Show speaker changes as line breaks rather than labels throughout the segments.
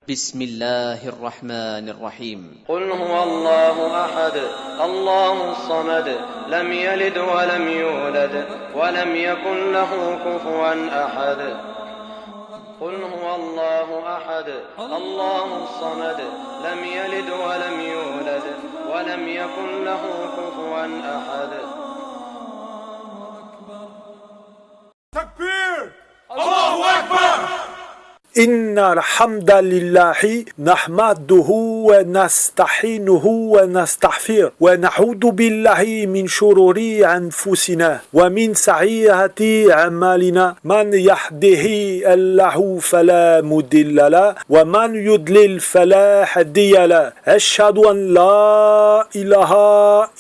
بسم الله الرحمن الرحيم
قل هو الله أحد الله الصمد لم يلد ولم يولد ولم يكن له كفوا أحد قل هو الله أحد الله الصمد لم يلد ولم يولد ولم يكن له كفوا أحد
تكبير الله أكبر
إن الحمد لله نحمده ونستعينه ونستغفره ونعوذ بالله من شرور أنفسنا ومن سيئات أعمالنا من يهده الله فلا مضل له ومن يضلل فلا هادي له أشهد أن لا إله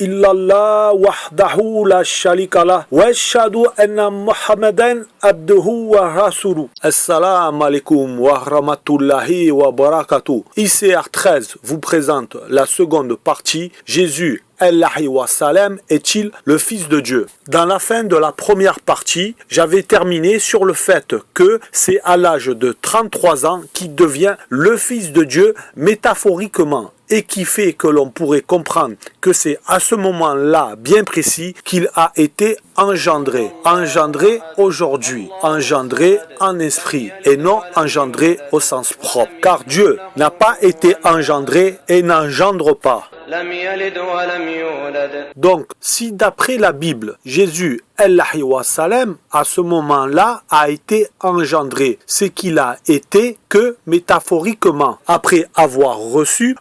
إلا الله وحده لا شريك له وأشهد أن محمدا عبده ورسوله. السلام عليكم wa rahmatullahi wa barakatuh. ICR 13 vous présente la seconde partie. Jésus Allahi wa salam est-il le Fils de Dieu? Dans la fin de la première partie, j'avais terminé sur le fait que c'est à l'âge de 33 ans qu'il devient le Fils de Dieu métaphoriquement, et qui fait que l'on pourrait comprendre que c'est à ce moment-là bien précis qu'il a été engendré. Engendré aujourd'hui, engendré en esprit et non engendré au sens propre. Car Dieu n'a pas été engendré et n'engendre pas. Donc, si d'après la Bible, Jésus, Allahi wa salam, à ce moment-là, a été engendré, c'est qu'il a été que métaphoriquement, après avoir reçu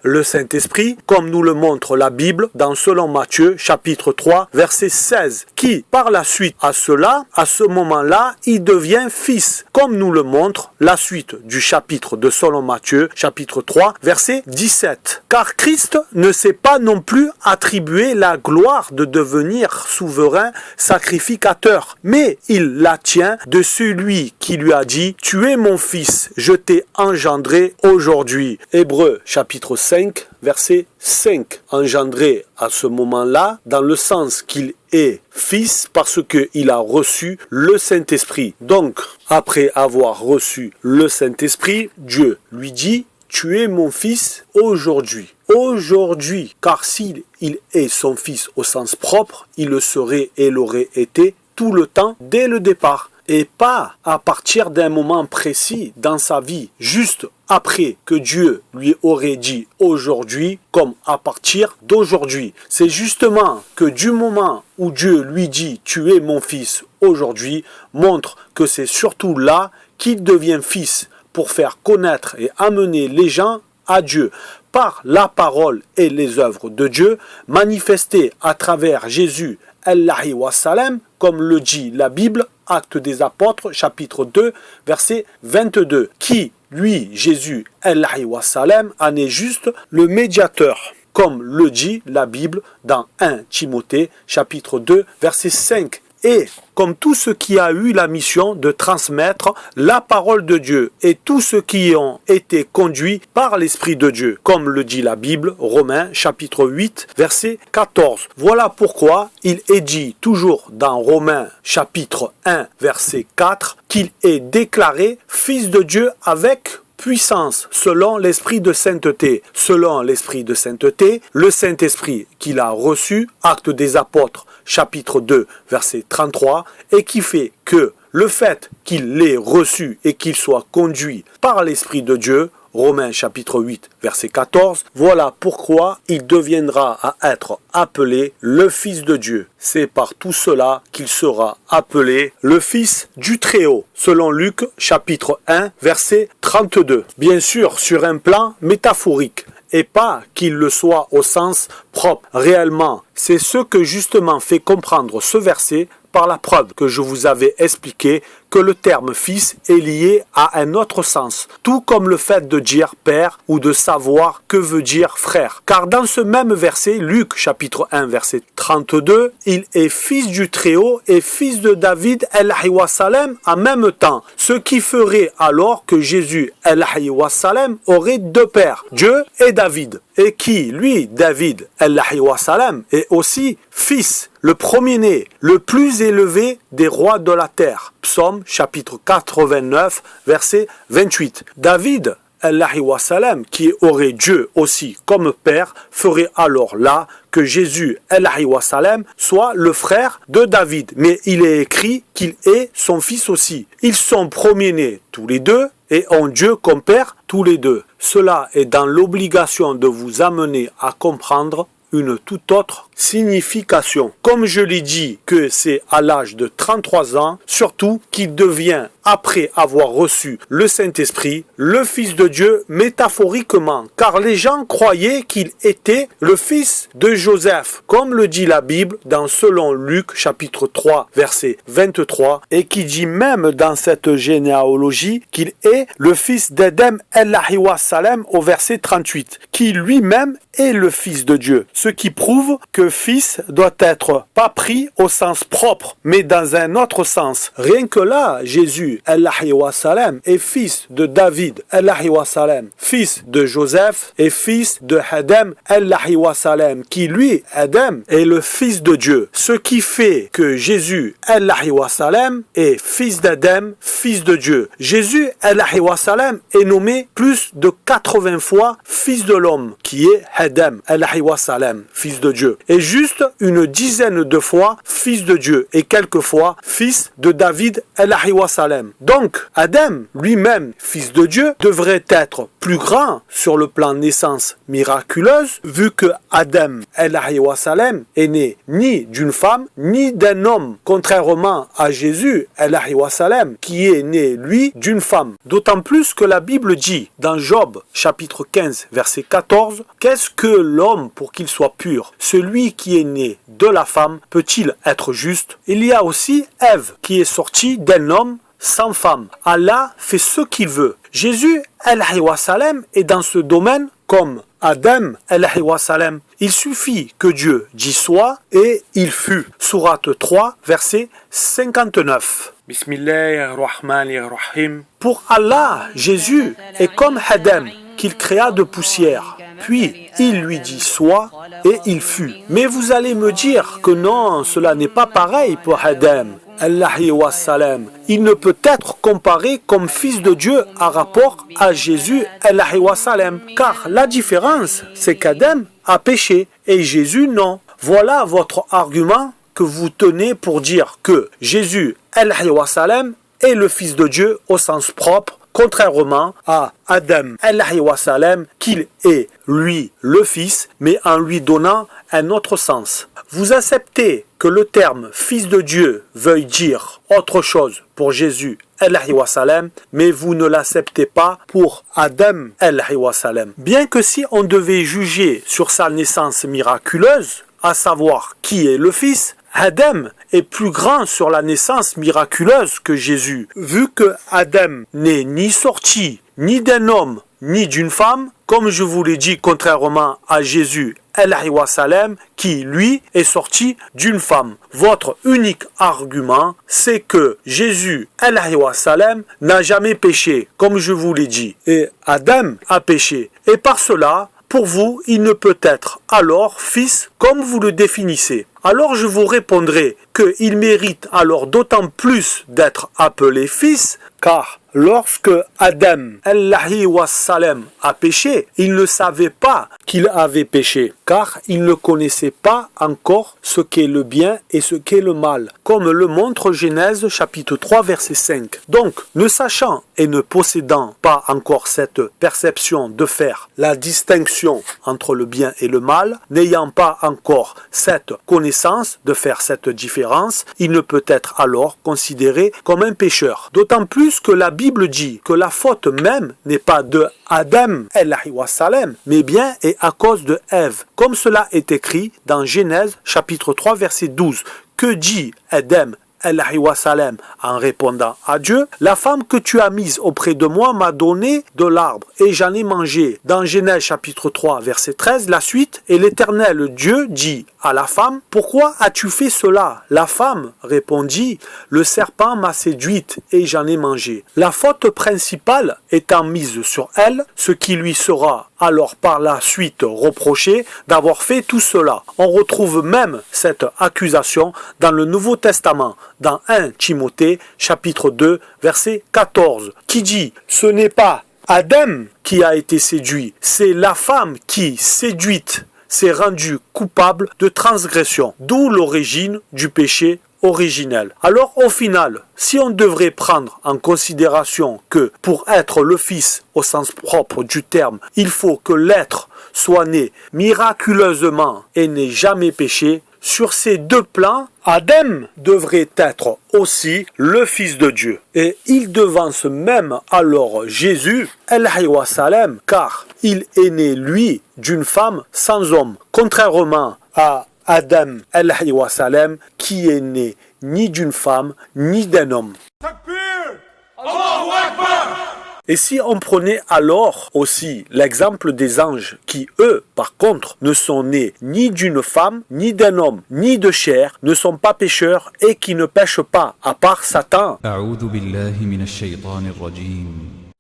le Saint-Esprit, comme nous le montre la Bible dans selon Matthieu, chapitre 3, verset 16, qui, par la suite à cela, à ce moment-là, il devient fils, comme nous le montre la suite du chapitre de selon Matthieu, chapitre 3, verset 17. Car Christ ne s'est pas non plus attribué la gloire de devenir souverain sacrificateur, mais il la tient de celui qui lui a dit « Tu es mon fils, je t'ai engendré aujourd'hui ». Hébreux chapitre 5, verset 5. Engendré à ce moment-là, dans le sens qu'il est fils parce qu'il a reçu le Saint-Esprit. Donc, après avoir reçu le Saint-Esprit, Dieu lui dit « Tu es mon fils aujourd'hui ». Aujourd'hui, car s'il est son fils au sens propre, il le serait et l'aurait été tout le temps dès le départ. Et pas à partir d'un moment précis dans sa vie, juste après que Dieu lui aurait dit aujourd'hui, comme à partir d'aujourd'hui. C'est justement que du moment où Dieu lui dit « Tu es mon fils aujourd'hui », montre que c'est surtout là qu'il devient fils pour faire connaître et amener les gens à Dieu par la parole et les œuvres de Dieu manifestées à travers Jésus Allahi wa salam, comme le dit la Bible, Actes des Apôtres, chapitre 2, verset 22, qui, lui, Jésus Allahi wa salam, en est juste le médiateur, comme le dit la Bible dans 1 Timothée, chapitre 2, verset 5. Et comme tout ce qui a eu la mission de transmettre la parole de Dieu et tous ceux qui ont été conduits par l'Esprit de Dieu, comme le dit la Bible, Romains chapitre 8, verset 14. Voilà pourquoi il est dit toujours dans Romains chapitre 1, verset 4, qu'il est déclaré fils de Dieu avec puissance, selon l'esprit de sainteté. Selon l'esprit de sainteté, le Saint-Esprit qu'il a reçu, Actes des Apôtres, chapitre 2, verset 33, et qui fait que le fait qu'il l'ait reçu et qu'il soit conduit par l'Esprit de Dieu, Romains chapitre 8, verset 14, voilà pourquoi il deviendra à être appelé le Fils de Dieu. C'est par tout cela qu'il sera appelé le Fils du Très-Haut, selon Luc chapitre 1, verset 32. Bien sûr, sur un plan métaphorique, et pas qu'il le soit au sens propre. Réellement, c'est ce que justement fait comprendre ce verset par la preuve que je vous avais expliqué que le terme fils est lié à un autre sens, tout comme le fait de dire père ou de savoir que veut dire frère. Car dans ce même verset, Luc chapitre 1 verset 32, il est fils du Très-Haut et fils de David Allahi wa salam en même temps, ce qui ferait alors que Jésus Allahi wa salam aurait deux pères, Dieu et David, et qui, lui, David Allahi wa salam, est aussi fils, le premier-né, le plus élevé des rois de la terre. Psaume chapitre 89, verset 28. David alayhi wa sallam, qui aurait Dieu aussi comme père, ferait alors là que Jésus alayhi wa sallam soit le frère de David. Mais il est écrit qu'il est son fils aussi. Ils sont premiers-nés tous les deux et ont Dieu comme père tous les deux. Cela est dans l'obligation de vous amener à comprendre une toute autre signification. Comme je l'ai dit que c'est à l'âge de 33 ans, surtout qu'il devient, après avoir reçu le Saint-Esprit, le Fils de Dieu métaphoriquement, car les gens croyaient qu'il était le fils de Joseph, comme le dit la Bible dans selon Luc chapitre 3 verset 23, et qui dit même dans cette généalogie qu'il est le fils d'Adam alayhi wa sallam au verset 38, qui lui-même est le Fils de Dieu, ce qui prouve que fils doit être pas pris au sens propre, mais dans un autre sens. Rien que là, Jésus alayhi wa sallam est fils de David alayhi wa sallam, fils de Joseph et fils de Adam alayhi wa sallam, qui lui, Adam, est le Fils de Dieu. Ce qui fait que Jésus alayhi wa sallam est fils d'Adam, fils de Dieu. Jésus alayhi wa sallam est nommé plus de 80 fois fils de l'homme, qui est Adam alayhi wa sallam, fils de Dieu, et juste une dizaine de fois fils de Dieu et quelquefois fils de David alayhi wa sallam. Donc Adam lui-même, fils de Dieu, devrait être plus grand sur le plan naissance miraculeuse, vu que Adam alayhi wa sallam est né ni d'une femme ni d'un homme, contrairement à Jésus alayhi wa sallam qui est né lui d'une femme. D'autant plus que la Bible dit dans Job chapitre 15 verset 14, qu'est-ce que l'homme pour qu'il soit pur? Celui qui est né de la femme peut-il être juste? Il y a aussi Ève qui est sortie d'un homme sans femme. Allah fait ce qu'il veut. Jésus alayhi wa sallam est dans ce domaine comme Adam alayhi wa sallam. Il suffit que Dieu dit soit et il fut. Sourate 3 verset 59. Bismillahirrahmanirrahim. Pour Allah, Jésus est comme Adam qu'il créa de poussière. Puis il lui dit soit et il fut. Mais vous allez me dire que non, cela n'est pas pareil pour Adam alayhi wa sallam. Il ne peut être comparé comme fils de Dieu en rapport à Jésus alayhi wa sallam. Car la différence, c'est qu'Adam a péché et Jésus non. Voilà votre argument que vous tenez pour dire que Jésus alayhi wa sallam est le fils de Dieu au sens propre, contrairement à Adam alayhi wa sallam qu'il est lui le fils, mais en lui donnant un autre sens. Vous acceptez que le terme fils de Dieu veuille dire autre chose pour Jésus alayhi wa sallam, mais vous ne l'acceptez pas pour Adam alayhi wa sallam. Bien que si on devait juger sur sa naissance miraculeuse, à savoir qui est le fils, Adam est plus grand sur la naissance miraculeuse que Jésus, vu que Adam n'est ni sorti ni d'un homme ni d'une femme, comme je vous l'ai dit, contrairement à Jésus alayhi wa sallam, qui lui est sorti d'une femme. Votre unique argument, c'est que Jésus alayhi wa sallam n'a jamais péché, comme je vous l'ai dit, et Adam a péché. Et par cela, pour vous, il ne peut être alors fils comme vous le définissez. Alors je vous répondrai qu'il mérite alors d'autant plus d'être appelé fils, car lorsque Adam alayhi wa sallam a péché, il ne savait pas qu'il avait péché, car il ne connaissait pas encore ce qu'est le bien et ce qu'est le mal, comme le montre Genèse chapitre 3 verset 5. Donc, ne sachant et ne possédant pas encore cette perception de faire la distinction entre le bien et le mal, n'ayant pas encore cette connaissance de faire cette différence, il ne peut être alors considéré comme un pécheur. D'autant plus que la Bible dit que la faute même n'est pas de Adam alayhi wa sallam, mais bien est à cause de Ève, comme cela est écrit dans Genèse chapitre 3 verset 12. Que dit Adam alayhi wa sallam en répondant à Dieu? La femme que tu as mise auprès de moi m'a donné de l'arbre et j'en ai mangé. Dans Genèse chapitre 3 verset 13, la suite, et l'Éternel Dieu dit à la femme, pourquoi as-tu fait cela? La femme répondit, le serpent m'a séduite et j'en ai mangé. La faute principale étant mise sur elle, ce qui lui sera alors par la suite reproché d'avoir fait tout cela. On retrouve même cette accusation dans le Nouveau Testament, dans 1 Timothée chapitre 2 verset 14, qui dit, ce n'est pas Adam qui a été séduit, c'est la femme qui, séduite, s'est rendue coupable de transgression, d'où l'origine du péché originel. Alors au final, si on devrait prendre en considération que pour être le fils au sens propre du terme, il faut que l'être soit né miraculeusement et n'ait jamais péché, sur ces deux plans, Adam devrait être aussi le Fils de Dieu. Et il devance même alors Jésus, alayhi wa salam, car il est né, lui, d'une femme sans homme, contrairement à Adam, alayhi wa salam, qui est né ni d'une femme, ni d'un homme.
Takbir! Allahu Akbar!
Et si on prenait alors aussi l'exemple des anges qui, eux, par contre, ne sont nés ni d'une femme, ni d'un homme, ni de chair, ne sont pas pécheurs et qui ne pêchent pas, à part Satan,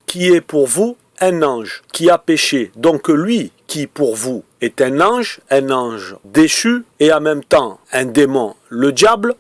qui est pour vous un ange qui a péché. Donc lui qui pour vous est un ange déchu et en même temps un démon, le diable.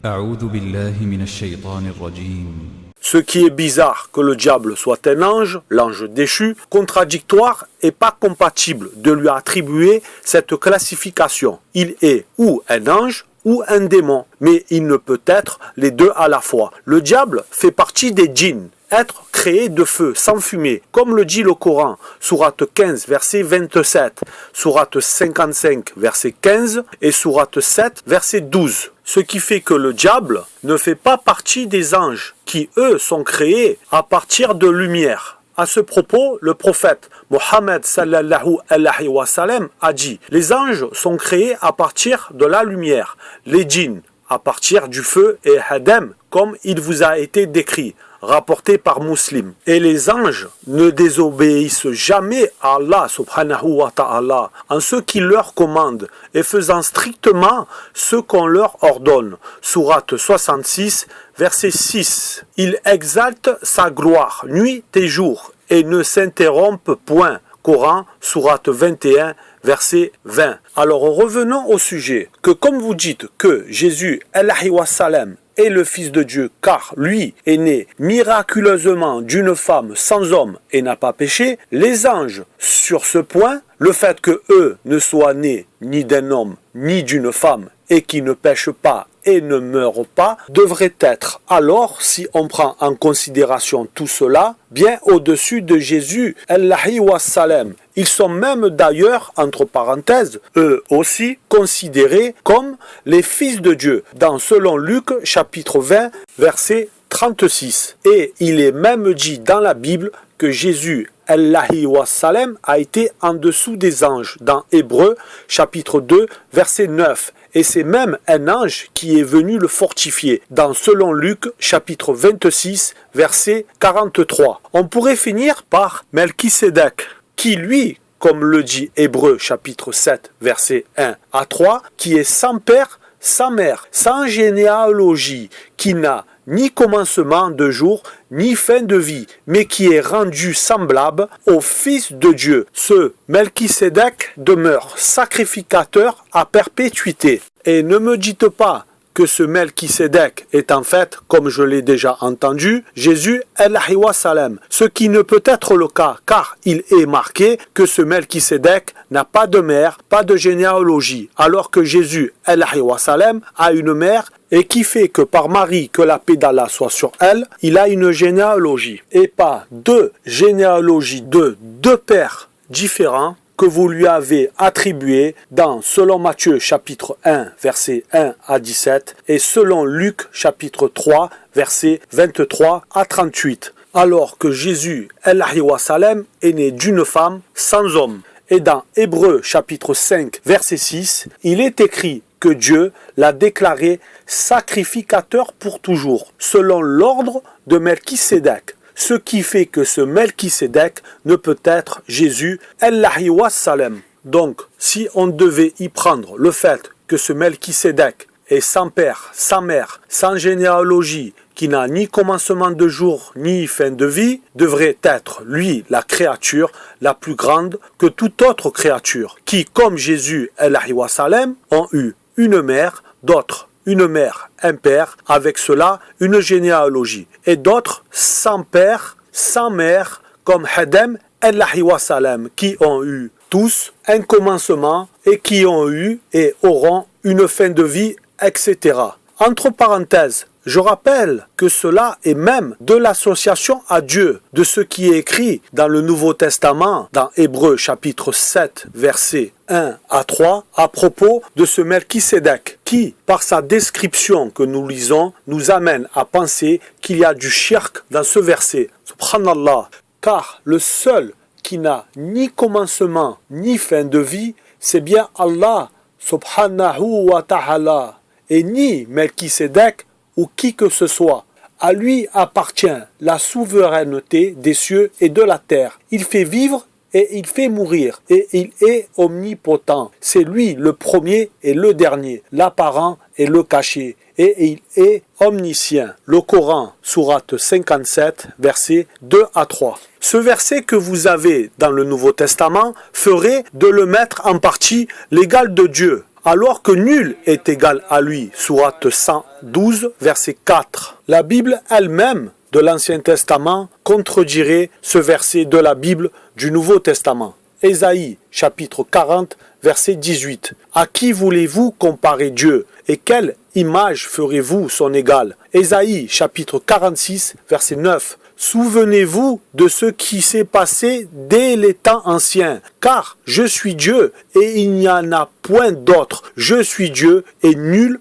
Ce qui est bizarre que le diable soit un ange, l'ange déchu, contradictoire et pas compatible de lui attribuer cette classification. Il est ou un ange ou un démon, mais il ne peut être les deux à la fois. Le diable fait partie des djinns, être créé de feu, sans fumée, comme le dit le Coran, sourate 15, verset 27, sourate 55, verset 15 et sourate 7, verset 12. Ce qui fait que le diable ne fait pas partie des anges, qui eux sont créés à partir de lumière. À ce propos, le prophète Mohammed sallallahu alayhi wa sallam a dit: les anges sont créés à partir de la lumière, les djinns à partir du feu et Adam, comme il vous a été décrit, rapporté par Muslim. Et les anges ne désobéissent jamais à Allah subhanahu wa ta'ala en ce qu'il leur commande et faisant strictement ce qu'on leur ordonne. Sourate 66, verset 6. Il exalte sa gloire nuit et jour et ne s'interrompt point. Coran, sourate 21, verset 20. Alors revenons au sujet, que comme vous dites que Jésus, alayhi wa salam, est le Fils de Dieu, car lui est né miraculeusement d'une femme sans homme et n'a pas péché, les anges, sur ce point, le fait que eux ne soient nés ni d'un homme ni d'une femme et qui ne pêchent pas et ne meurent pas, devrait être alors, si on prend en considération tout cela, bien au-dessus de Jésus, alayhi wa salam. Ils sont même d'ailleurs, entre parenthèses, eux aussi considérés comme les fils de Dieu, dans selon Luc chapitre 20, verset 36. Et il est même dit dans la Bible que Jésus, alayhi wa salam, a été en dessous des anges, dans Hébreux chapitre 2, verset 9. Et c'est même un ange qui est venu le fortifier, dans selon Luc chapitre 26, verset 43. On pourrait finir par Melchisédek, qui lui, comme le dit Hébreux chapitre 7, verset 1 à 3, qui est sans père, sans mère, sans généalogie, qui n'a ni commencement de jour, ni fin de vie, mais qui est rendu semblable au Fils de Dieu. Ce Melchisédek demeure sacrificateur à perpétuité. Et ne me dites pas que ce Melchisédek est en fait, comme je l'ai déjà entendu, Jésus alayhi wa salam. Ce qui ne peut être le cas, car il est marqué que ce Melchisédek n'a pas de mère, pas de généalogie, alors que Jésus alayhi wa salam a une mère et qui fait que par Marie, que la paix d'Allah soit sur elle, il a une généalogie et pas deux généalogies de deux pères différents que vous lui avez attribué dans selon Matthieu chapitre 1 verset 1 à 17 et selon Luc chapitre 3 verset 23 à 38. Alors que Jésus alayhi wa salam est né d'une femme sans homme. Et dans Hébreux chapitre 5 verset 6, il est écrit que Dieu l'a déclaré sacrificateur pour toujours, selon l'ordre de Melchisédek. Ce qui fait que ce Melchisédek ne peut être Jésus, alayhi wa salam. Donc, si on devait y prendre le fait que ce Melchisédek est sans père, sans mère, sans généalogie, qui n'a ni commencement de jour, ni fin de vie, devrait être, lui, la créature la plus grande que toute autre créature, qui, comme Jésus, alayhi wa salam, ont eu une mère, d'autres une mère, un père, avec cela une généalogie, et d'autres sans père, sans mère, comme Adam alayhi wa sallam qui ont eu tous un commencement et qui ont eu et auront une fin de vie, etc. Entre parenthèses, je rappelle que cela est même de l'association à Dieu de ce qui est écrit dans le Nouveau Testament, dans Hébreux chapitre 7, versets 1 à 3, à propos de ce Melchisédek, qui, par sa description que nous lisons, nous amène à penser qu'il y a du shirk dans ce verset. Subhanallah, car le seul qui n'a ni commencement ni fin de vie, c'est bien Allah, subhanahu wa ta'ala, et ni Melchisédek, ou qui que ce soit. À lui appartient la souveraineté des cieux et de la terre. Il fait vivre et il fait mourir. Et il est omnipotent. C'est lui le premier et le dernier, l'apparent et le caché. Et il est omniscient. Le Coran, sourate 57, versets 2 à 3. Ce verset que vous avez dans le Nouveau Testament ferait de le mettre en partie l'égal de Dieu, alors que nul est égal à lui. Sourate 112, verset 4. La Bible elle-même de l'Ancien Testament contredirait ce verset de la Bible du Nouveau Testament. Ésaïe, chapitre 40, verset 18. À qui voulez-vous comparer Dieu et quelle image ferez-vous son égal? Ésaïe, chapitre 46, verset 9. Souvenez-vous de ce qui s'est passé dès les temps anciens, car je suis Dieu et il n'y en a point d'autre. Je suis Dieu et nul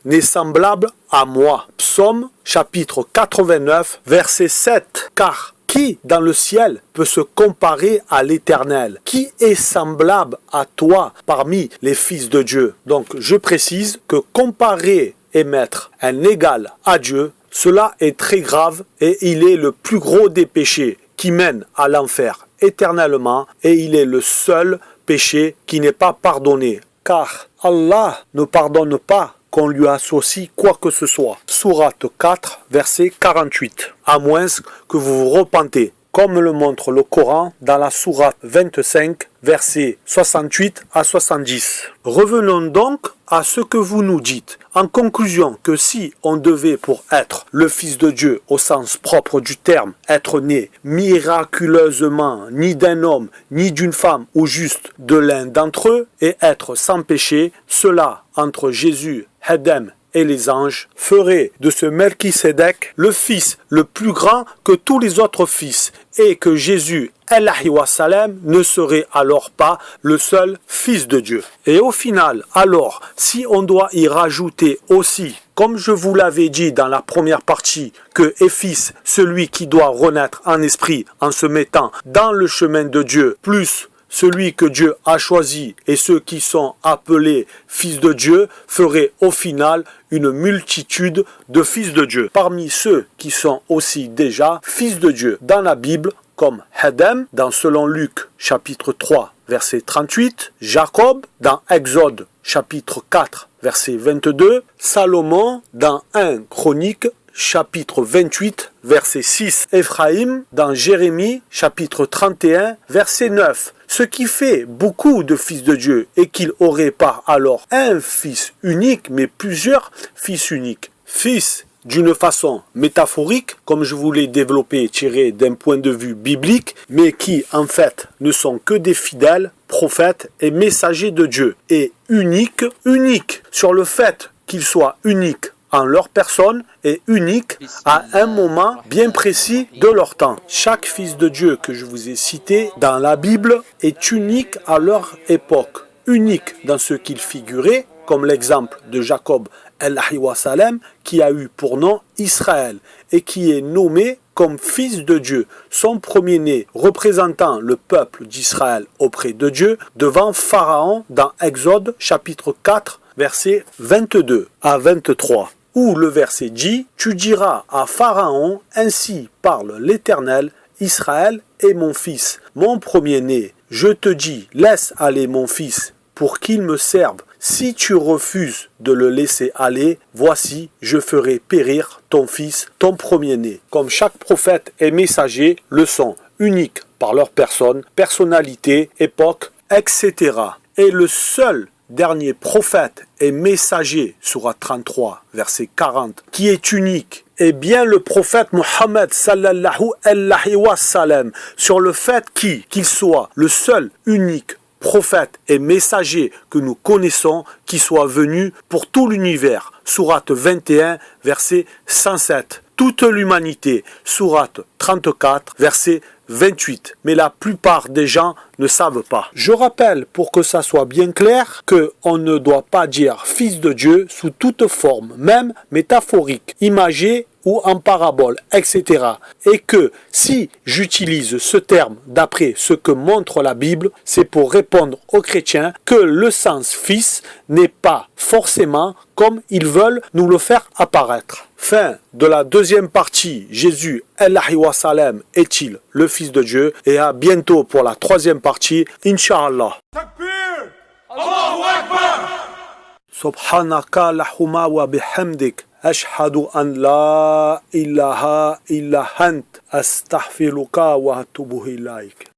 n'est semblable à moi. Psaume chapitre 89, verset 7. Car qui dans le ciel peut se comparer à l'Éternel? Qui est semblable à toi parmi les fils de Dieu? Donc je précise que comparer et mettre un égal à Dieu, cela est très grave et il est le plus gros des péchés qui mènent à l'enfer éternellement et il est le seul péché qui n'est pas pardonné. Car Allah ne pardonne pas qu'on lui associe quoi que ce soit. Sourate 4, verset 48. À moins que vous vous repentez, comme le montre le Coran dans la sourate 25, versets 68 à 70. Revenons donc à ce que vous nous dites. En conclusion, que si on devait pour être le Fils de Dieu au sens propre du terme, être né miraculeusement ni d'un homme ni d'une femme ou juste de l'un d'entre eux et être sans péché, cela entre Jésus, Adam et les anges ferait de ce Melchisédek le fils le plus grand que tous les autres fils et que Jésus alayhi wa sallam ne serait alors pas le seul fils de Dieu. Et au final, alors, si on doit y rajouter aussi, comme je vous l'avais dit dans la première partie, que est fils celui qui doit renaître en esprit en se mettant dans le chemin de Dieu, plus celui que Dieu a choisi et ceux qui sont appelés fils de Dieu feraient au final une multitude de fils de Dieu. Parmi ceux qui sont aussi déjà fils de Dieu dans la Bible, comme Adam dans selon Luc chapitre 3 verset 38, Jacob dans Exode chapitre 4 verset 22, Salomon dans 1 Chronique chapitre 28 verset 6, Éphraïm dans Jérémie chapitre 31 verset 9. Ce qui fait beaucoup de fils de Dieu et qu'il aurait pas alors un fils unique mais plusieurs fils uniques. Fils d'une façon métaphorique, comme je vous l'ai développé, tiré d'un point de vue biblique, mais qui en fait ne sont que des fidèles, prophètes et messagers de Dieu. Et unique sur le fait qu'ils soient uniques en leur personne et unique à un moment bien précis de leur temps. Chaque fils de Dieu que je vous ai cité dans la Bible est unique à leur époque, unique dans ce qu'il figurait, comme l'exemple de Jacob alayhi wa sallam, qui a eu pour nom Israël et qui est nommé comme fils de Dieu, son premier-né représentant le peuple d'Israël auprès de Dieu devant Pharaon dans Exode chapitre 4 versets 22 à 23. Où le verset dit « Tu diras à Pharaon, ainsi parle l'Éternel, Israël est mon fils, mon premier-né. Je te dis, laisse aller mon fils, pour qu'il me serve. Si tu refuses de le laisser aller, voici, je ferai périr ton fils, ton premier-né. » Comme chaque prophète et messager le sont, uniques par leur personne, personnalité, époque, etc. Et le seul dernier prophète et messager, sourate 33, verset 40, qui est unique est bien le prophète Mohammed sallallahu alayhi wa sallam, sur le fait qu'il soit le seul, unique prophète et messager que nous connaissons qui soit venu pour tout l'univers. Sourate 21, verset 107. Toute l'humanité. Sourate 34, verset 28. Mais la plupart des gens ne savent pas. Je rappelle, pour que ça soit bien clair, qu'on ne doit pas dire fils de Dieu sous toute forme, même métaphorique, imagée ou en parabole, etc. Et que si j'utilise ce terme d'après ce que montre la Bible, c'est pour répondre aux chrétiens que le sens fils n'est pas forcément comme ils veulent nous le faire apparaître. Fin de la deuxième partie. Jésus, alayhi wa sallam, est-il le Fils de Dieu? Et à bientôt pour la troisième partie, Inch'Allah.
Takbir! Allahu Akbar!
Subhanaka lahuma wa bihamdik. Ashhadu an la ilaha illa ant. Astaghfiruka wa atubu ilaik.